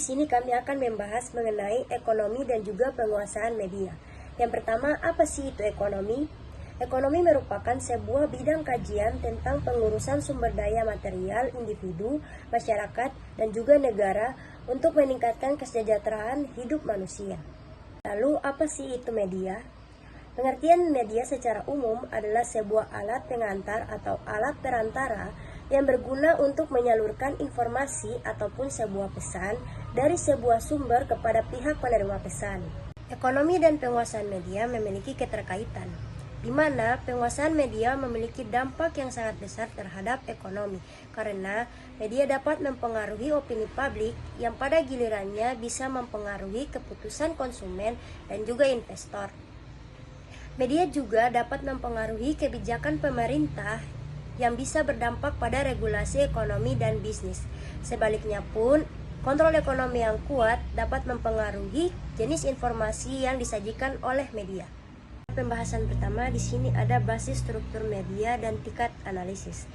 di sini kami akan membahas mengenai ekonomi dan juga penguasaan media. Yang pertama, apa sih itu ekonomi? Ekonomi merupakan sebuah bidang kajian tentang pengurusan sumber daya material individu, masyarakat, dan juga negara untuk meningkatkan kesejahteraan hidup manusia. Lalu, apa sih itu media? Pengertian media secara umum adalah sebuah alat pengantar atau alat perantara yang berguna untuk menyalurkan informasi ataupun sebuah pesan dari sebuah sumber kepada pihak penerima pesan. Ekonomi dan penguasaan media memiliki keterkaitan, di mana penguasaan media memiliki dampak yang sangat besar terhadap ekonomi, karena media dapat mempengaruhi opini publik yang pada gilirannya bisa mempengaruhi keputusan konsumen dan juga investor. Media juga dapat mempengaruhi kebijakan pemerintah yang bisa berdampak pada regulasi ekonomi dan bisnis. Sebaliknya pun, kontrol ekonomi yang kuat dapat mempengaruhi jenis informasi yang disajikan oleh media. Pembahasan pertama di sini ada basis struktur media dan tingkat analisis.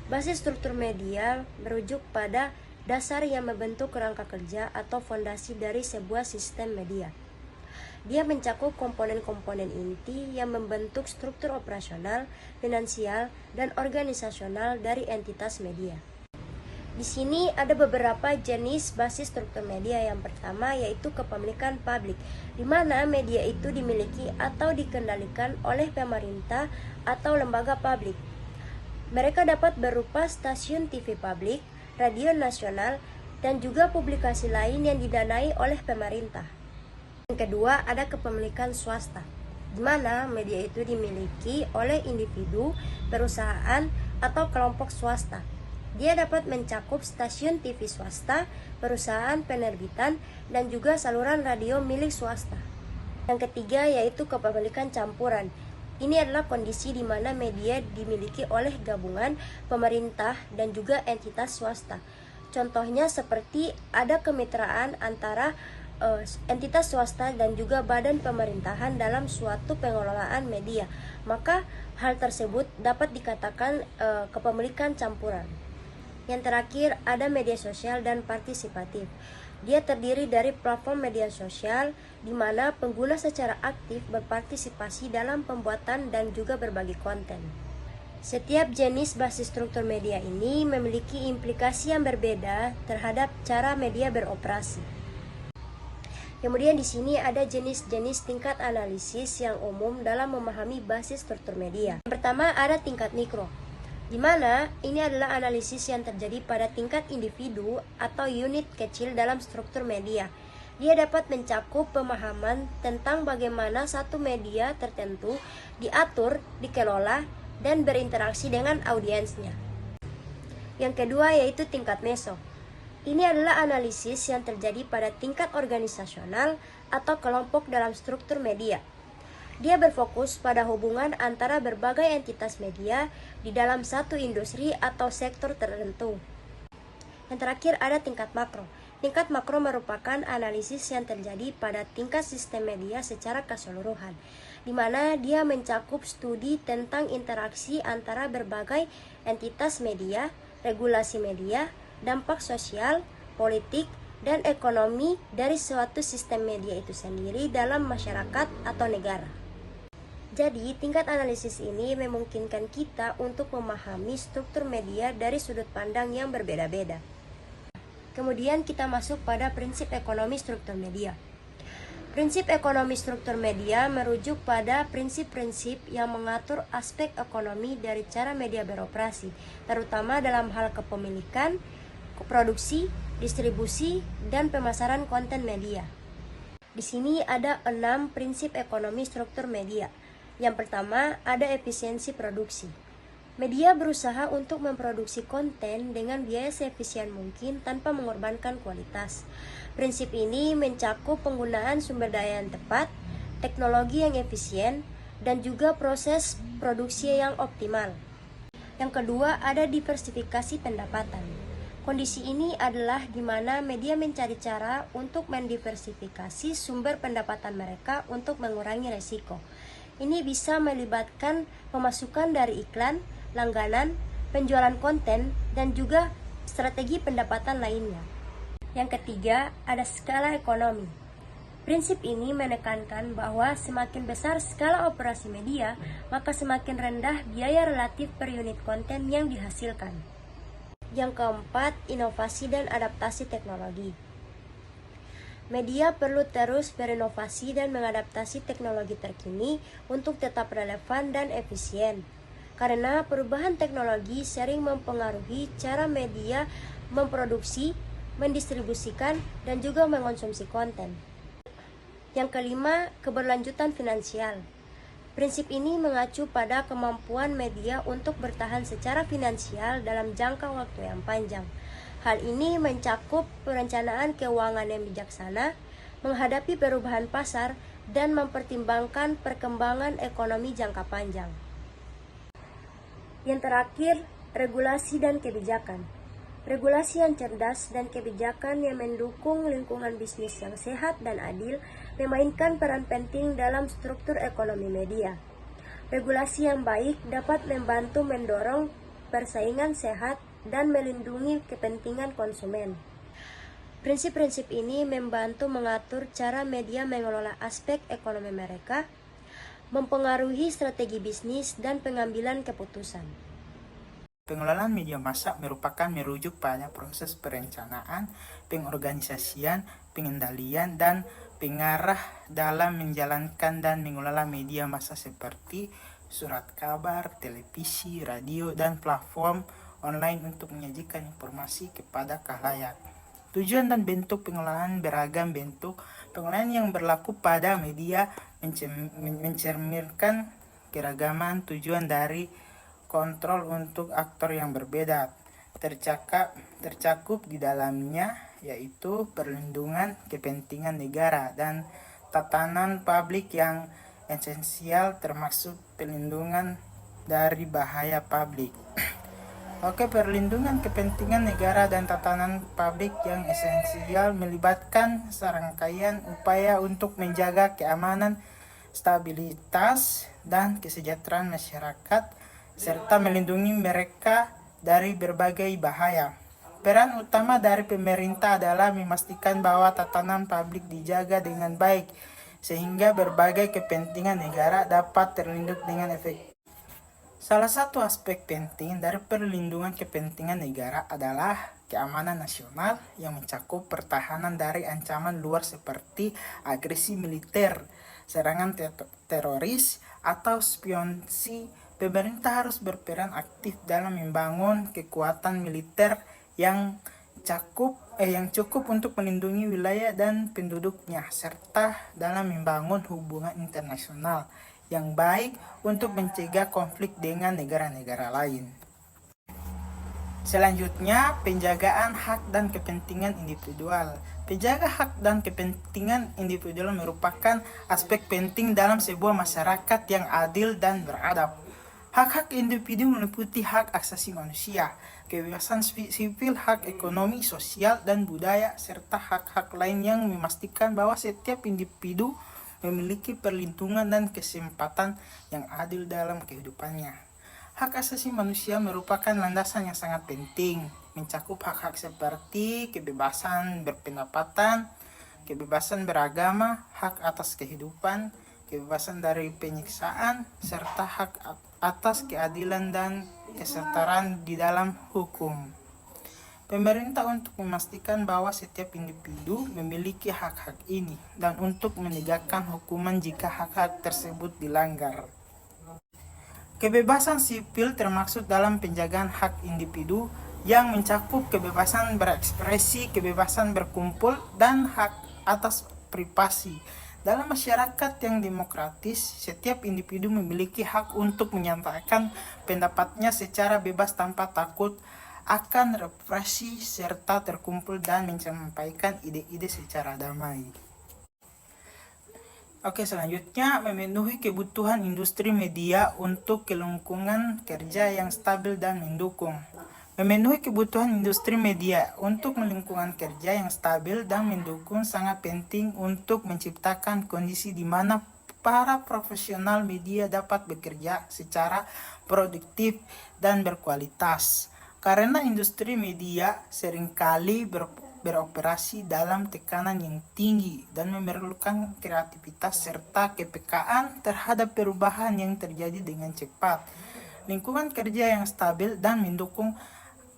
Basis struktur media merujuk pada dasar yang membentuk kerangka kerja atau fondasi dari sebuah sistem media. Dia mencakup komponen-komponen inti yang membentuk struktur operasional, finansial, dan organisasional dari entitas media. Di sini ada beberapa jenis basis struktur media. Yang pertama yaitu kepemilikan publik, di mana media itu dimiliki atau dikendalikan oleh pemerintah atau lembaga publik. Mereka dapat berupa stasiun TV publik, radio nasional, dan juga publikasi lain yang didanai oleh pemerintah. Yang kedua ada kepemilikan swasta, di mana media itu dimiliki oleh individu, perusahaan, atau kelompok swasta. Dia dapat mencakup stasiun TV swasta, perusahaan penerbitan, dan juga saluran radio milik swasta. Yang ketiga yaitu kepemilikan campuran. Ini adalah kondisi di mana media dimiliki oleh gabungan pemerintah dan juga entitas swasta. Contohnya seperti ada kemitraan antara entitas swasta dan juga badan pemerintahan dalam suatu pengelolaan media. Maka hal tersebut dapat dikatakan kepemilikan campuran. Yang terakhir ada media sosial dan partisipatif. Dia terdiri dari platform media sosial di mana pengguna secara aktif berpartisipasi dalam pembuatan dan juga berbagi konten. Setiap jenis basis struktur media ini memiliki implikasi yang berbeda terhadap cara media beroperasi. Kemudian di sini ada jenis-jenis tingkat analisis yang umum dalam memahami basis struktur media. Yang pertama ada tingkat mikro, di mana ini adalah analisis yang terjadi pada tingkat individu atau unit kecil dalam struktur media. Dia dapat mencakup pemahaman tentang bagaimana satu media tertentu diatur, dikelola, dan berinteraksi dengan audiensnya. Yang kedua yaitu tingkat meso. Ini adalah analisis yang terjadi pada tingkat organisasional atau kelompok dalam struktur media. Dia berfokus pada hubungan antara berbagai entitas media di dalam satu industri atau sektor tertentu. Yang terakhir ada tingkat makro. Tingkat makro merupakan analisis yang terjadi pada tingkat sistem media secara keseluruhan, di mana dia mencakup studi tentang interaksi antara berbagai entitas media, regulasi media, dampak sosial, politik, dan ekonomi dari suatu sistem media itu sendiri dalam masyarakat atau negara. Jadi, tingkat analisis ini memungkinkan kita untuk memahami struktur media dari sudut pandang yang berbeda-beda. Kemudian kita masuk pada prinsip ekonomi struktur media. Prinsip ekonomi struktur media merujuk pada prinsip-prinsip yang mengatur aspek ekonomi dari cara media beroperasi, terutama dalam hal kepemilikan, produksi, distribusi, dan pemasaran konten media. Di sini ada 6 prinsip ekonomi struktur media. Yang pertama, ada efisiensi produksi. Media berusaha untuk memproduksi konten dengan biaya seefisien mungkin tanpa mengorbankan kualitas. Prinsip ini mencakup penggunaan sumber daya yang tepat, teknologi yang efisien, dan juga proses produksi yang optimal. Yang kedua, ada diversifikasi pendapatan. Kondisi ini adalah di mana media mencari cara untuk mendiversifikasi sumber pendapatan mereka untuk mengurangi resiko. Ini bisa melibatkan pemasukan dari iklan, langganan, penjualan konten, dan juga strategi pendapatan lainnya. Yang ketiga, ada skala ekonomi. Prinsip ini menekankan bahwa semakin besar skala operasi media, maka semakin rendah biaya relatif per unit konten yang dihasilkan. Yang keempat, inovasi dan adaptasi teknologi. Media perlu terus berinovasi dan mengadaptasi teknologi terkini untuk tetap relevan dan efisien. Karena perubahan teknologi sering mempengaruhi cara media memproduksi, mendistribusikan, dan juga mengonsumsi konten. Yang kelima, keberlanjutan finansial. Prinsip ini mengacu pada kemampuan media untuk bertahan secara finansial dalam jangka waktu yang panjang. Hal ini mencakup perencanaan keuangan yang bijaksana, menghadapi perubahan pasar, dan mempertimbangkan perkembangan ekonomi jangka panjang. Yang terakhir, regulasi dan kebijakan. Regulasi yang cerdas dan kebijakan yang mendukung lingkungan bisnis yang sehat dan adil memainkan peran penting dalam struktur ekonomi media. Regulasi yang baik dapat membantu mendorong persaingan sehat dan melindungi kepentingan konsumen. Prinsip-prinsip ini membantu mengatur cara media mengelola aspek ekonomi mereka, mempengaruhi strategi bisnis dan pengambilan keputusan. Pengelolaan media massa merupakan merujuk pada proses perencanaan, pengorganisasian, pengendalian, dan pengarah dalam menjalankan dan mengelola media massa seperti surat kabar, televisi, radio, dan platform online untuk menyajikan informasi kepada khalayak. Tujuan dan bentuk pengelolaan beragam bentuk pengelolaan yang berlaku pada media mencerminkan keragaman tujuan dari kontrol untuk aktor yang berbeda tercakup di dalamnya, yaitu perlindungan kepentingan negara dan tatanan publik yang esensial termasuk perlindungan dari bahaya publik. Oke, perlindungan kepentingan negara dan tatanan publik yang esensial melibatkan serangkaian upaya untuk menjaga keamanan, stabilitas, dan kesejahteraan masyarakat serta melindungi mereka dari berbagai bahaya. Peran utama dari pemerintah adalah memastikan bahwa tatanan publik dijaga dengan baik, sehingga berbagai kepentingan negara dapat terlindungi dengan efektif. Salah satu aspek penting dari perlindungan kepentingan negara adalah keamanan nasional yang mencakup pertahanan dari ancaman luar seperti agresi militer, serangan teroris, atau spionasi. Pemerintah harus berperan aktif dalam membangun kekuatan militer yang cukup untuk melindungi wilayah dan penduduknya, serta dalam membangun hubungan internasional yang baik untuk mencegah konflik dengan negara-negara lain. Selanjutnya, penjagaan hak dan kepentingan individual. Penjaga hak dan kepentingan individual merupakan aspek penting dalam sebuah masyarakat yang adil dan beradab. Hak-hak individu meliputi hak asasi manusia, kebebasan sipil, hak ekonomi, sosial, dan budaya, serta hak-hak lain yang memastikan bahwa setiap individu memiliki perlindungan dan kesempatan yang adil dalam kehidupannya. Hak asasi manusia merupakan landasan yang sangat penting, mencakup hak-hak seperti kebebasan berpendapat, kebebasan beragama, hak atas kehidupan, kebebasan dari penyiksaan, serta hak atas keadilan dan kesetaraan di dalam hukum. Pemerintah untuk memastikan bahwa setiap individu memiliki hak-hak ini dan untuk menegakkan hukuman jika hak-hak tersebut dilanggar. Kebebasan sipil termasuk dalam penjagaan hak individu yang mencakup kebebasan berekspresi, kebebasan berkumpul, dan hak atas privasi. Dalam masyarakat yang demokratis, setiap individu memiliki hak untuk menyampaikan pendapatnya secara bebas tanpa takut akan represi serta terkumpul dan menyampaikan ide-ide secara damai. Oke, selanjutnya memenuhi kebutuhan industri media untuk kelingkungan kerja yang stabil dan mendukung. Memenuhi kebutuhan industri media untuk lingkungan kerja yang stabil dan mendukung sangat penting untuk menciptakan kondisi di mana para profesional media dapat bekerja secara produktif dan berkualitas. Karena industri media seringkali beroperasi dalam tekanan yang tinggi dan memerlukan kreativitas serta kepekaan terhadap perubahan yang terjadi dengan cepat. Lingkungan kerja yang stabil dan mendukung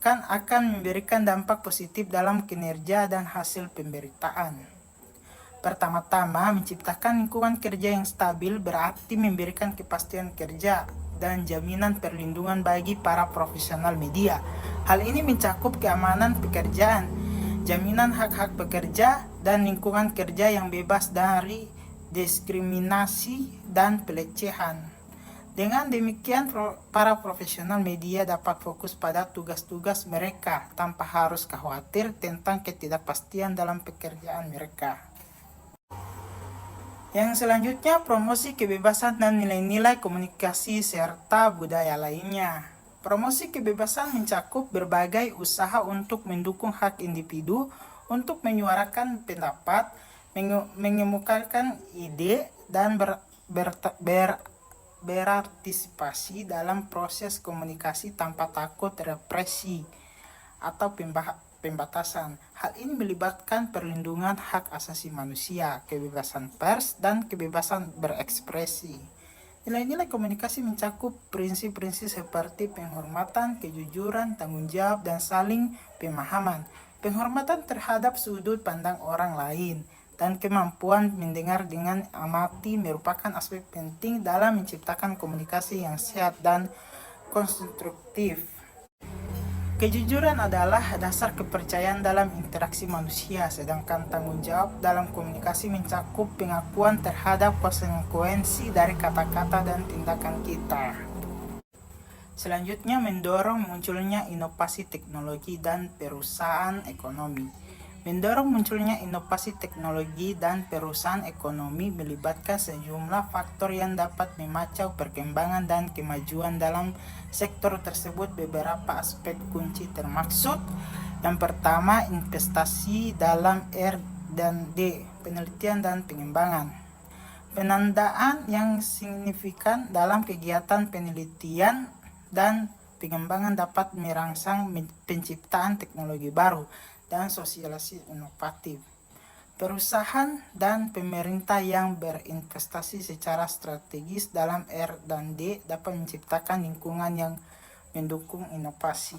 akan memberikan dampak positif dalam kinerja dan hasil pemberitaan. Pertama-tama, menciptakan lingkungan kerja yang stabil berarti memberikan kepastian kerja dan jaminan perlindungan bagi para profesional media. Hal ini mencakup keamanan pekerjaan, jaminan hak-hak pekerja, dan lingkungan kerja yang bebas dari diskriminasi dan pelecehan. Dengan demikian, para profesional media dapat fokus pada tugas-tugas mereka tanpa harus khawatir tentang ketidakpastian dalam pekerjaan mereka. Yang selanjutnya, promosi kebebasan dan nilai-nilai komunikasi serta budaya lainnya. Promosi kebebasan mencakup berbagai usaha untuk mendukung hak individu untuk menyuarakan pendapat, mengemukakan ide, dan berpartisipasi dalam proses komunikasi tanpa takut represi atau pembatasan. Hal ini melibatkan perlindungan hak asasi manusia, kebebasan pers, dan kebebasan berekspresi. Nilai-nilai komunikasi mencakup prinsip-prinsip seperti penghormatan, kejujuran, tanggung jawab, dan saling pemahaman. Penghormatan terhadap sudut pandang orang lain dan kemampuan mendengar dengan amati merupakan aspek penting dalam menciptakan komunikasi yang sehat dan konstruktif. Kejujuran adalah dasar kepercayaan dalam interaksi manusia, sedangkan tanggung jawab dalam komunikasi mencakup pengakuan terhadap konsekuensi dari kata-kata dan tindakan kita. Selanjutnya, mendorong munculnya inovasi teknologi dan perusahaan ekonomi. Mendorong munculnya inovasi teknologi dan perusahaan ekonomi melibatkan sejumlah faktor yang dapat memacau perkembangan dan kemajuan dalam sektor tersebut. Beberapa aspek kunci termaksud: yang pertama, investasi dalam R&D, penelitian dan pengembangan. Penandaan yang signifikan dalam kegiatan penelitian dan pengembangan dapat merangsang penciptaan teknologi baru dan sosialisasi inovatif. Perusahaan dan pemerintah yang berinvestasi secara strategis dalam R&D dapat menciptakan lingkungan yang mendukung inovasi.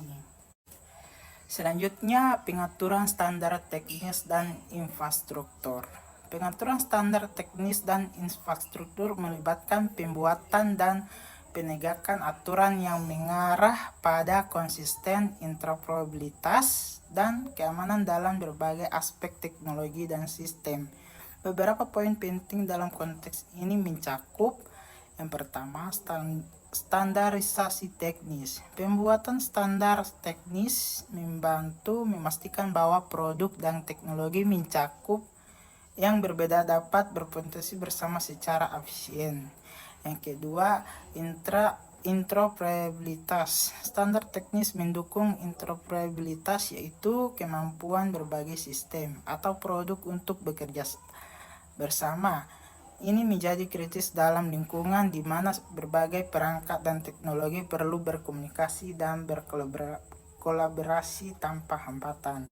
Selanjutnya, pengaturan standar teknis dan infrastruktur. Pengaturan standar teknis dan infrastruktur melibatkan pembuatan dan penegakan aturan yang mengarah pada konsisten, interoperabilitas, dan keamanan dalam berbagai aspek teknologi dan sistem. Beberapa poin penting dalam konteks ini mencakup: yang pertama, standarisasi teknis. Pembuatan standar teknis membantu memastikan bahwa produk dan teknologi mencakup yang berbeda dapat berfungsi bersama secara efisien. Yang kedua, interoperabilitas. Standar teknis mendukung interoperabilitas, yaitu kemampuan berbagai sistem atau produk untuk bekerja bersama. Ini menjadi kritis dalam lingkungan di mana berbagai perangkat dan teknologi perlu berkomunikasi dan berkolaborasi tanpa hambatan.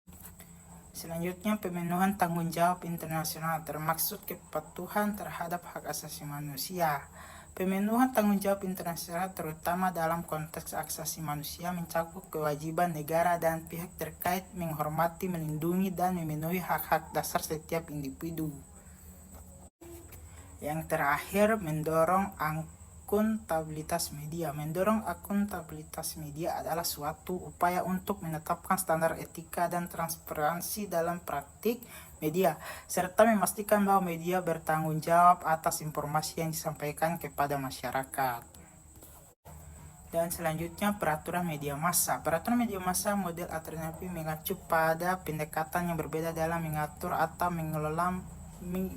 Selanjutnya, pemenuhan tanggung jawab internasional termaksud kepatuhan terhadap hak asasi manusia. Pemenuhan tanggung jawab internasional terutama dalam konteks hak asasi manusia mencakup kewajiban negara dan pihak terkait menghormati, melindungi, dan memenuhi hak-hak dasar setiap individu. Yang terakhir, mendorong akuntabilitas media. Mendorong akuntabilitas media adalah suatu upaya untuk menetapkan standar etika dan transparansi dalam praktik media, serta memastikan bahwa media bertanggung jawab atas informasi yang disampaikan kepada masyarakat. Dan selanjutnya, peraturan media massa. Peraturan media massa model alternatif mengacu pada pendekatan yang berbeda dalam mengatur atau mengelola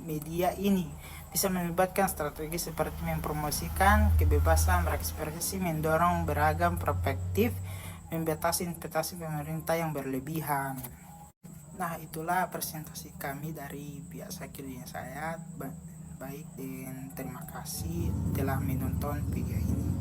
media ini. Bisa melibatkan strategi seperti mempromosikan kebebasan berekspresi, mendorong beragam perspektif, membatasi interpretasi pemerintah yang berlebihan. Nah, itulah presentasi kami dari pihak Sakil saya. Baik, dan terima kasih telah menonton video ini.